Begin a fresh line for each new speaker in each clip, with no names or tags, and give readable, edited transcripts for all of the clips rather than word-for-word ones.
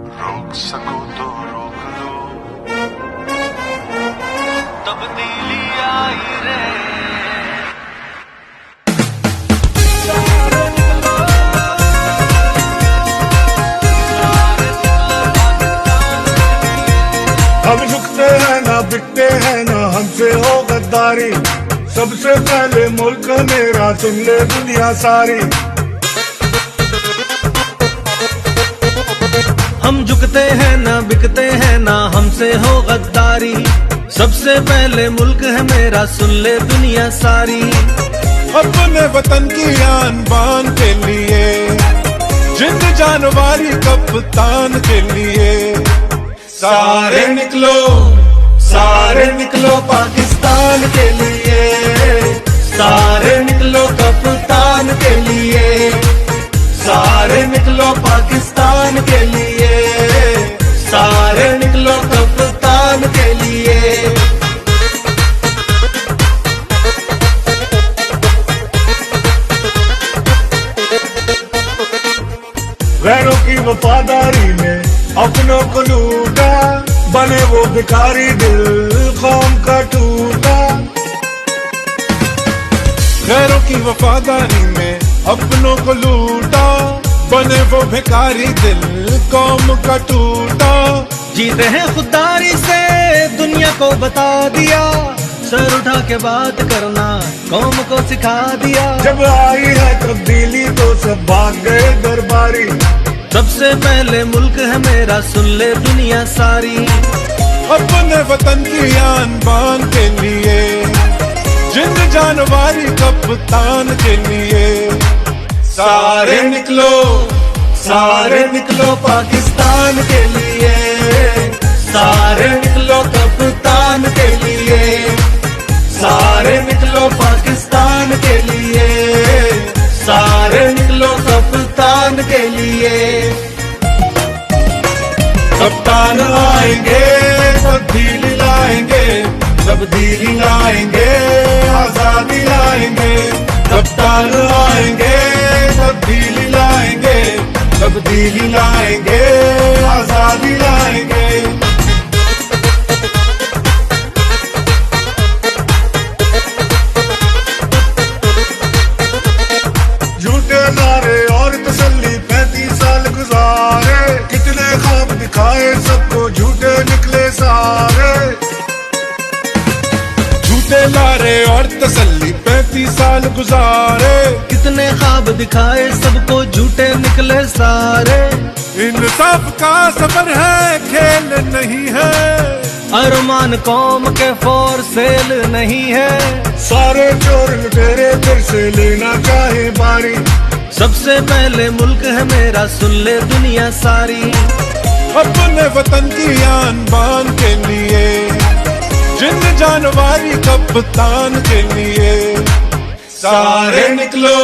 रोक सको तो रोक लो, तब्दीली आई रे।
हम झुकते हैं ना बिकते हैं ना हमसे हो गद्दारी, सबसे पहले मुल्क मेरा सुन ले दुनिया सारी।
हम झुकते हैं ना बिकते हैं ना हमसे हो गद्दारी, सबसे पहले मुल्क है मेरा सुन ले दुनिया सारी।
अपने वतन की आन बान के लिए, जिंद जानवारी कप्तान के लिए, सारे निकलो पाकिस्तान के लिए, सारे निकलो कप्तान के लिए, सारे निकलो पाकिस्तान के लिए, सारे निकलो कप्तान के लिए।
गैरों की वफादारी में अपनों को लूटा, बने वो भिखारी दिल कौम का टूटा।
गैरों की वफादारी में अपनों को लूटा, बने वो भिखारी दिल कौम का टूटा।
जीते हैं खुददारी से दुनिया को बता दिया, सर उठा के बात करना कौम को सिखा दिया।
जब आई है तब्दीली तो सब भाग गए दरबारी,
सबसे पहले मुल्क है मेरा सुन ले दुनिया सारी।
अपने वतन की आन बान के लिए, जिंद जानवारी कप्तान के लिए, सारे निकलो पाकिस्तान के लिए, सारे निकलो कप्तान के लिए, सारे निकलो पाकिस्तान के लिए, सारे निकलो कप्तान के लिए। कप्तान आएंगे तब्दीली लाएंगे, तब्दीली लाएंगे आजादी लाएंगे। कप्तान आएंगे तब्दीली लाएंगे, तब्दीली लाएंगे आजादी लाएंगे।
झूठे नारे और तसल्ली 35 साल गुजारे, कितने ख्वाब दिखाए सबको झूठे निकले सारे।
झूठे लारे और तसल्ली 35 साल गुजारे,
कितने ख्वाब दिखाए सबको झूठे निकले सारे।
इंसाफ का सफर है खेल नहीं है,
अरमान कौम के फॉर सेल नहीं है।
सारे चोर लुटेरे फिर से लेना चाहे बारी,
सबसे पहले मुल्क है मेरा सुन ले दुनिया सारी।
अपने वतन की आन बान के लिए, जिंद जानवारी कप्तान के लिए, सारे निकलो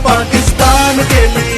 पाकिस्तान के लिए।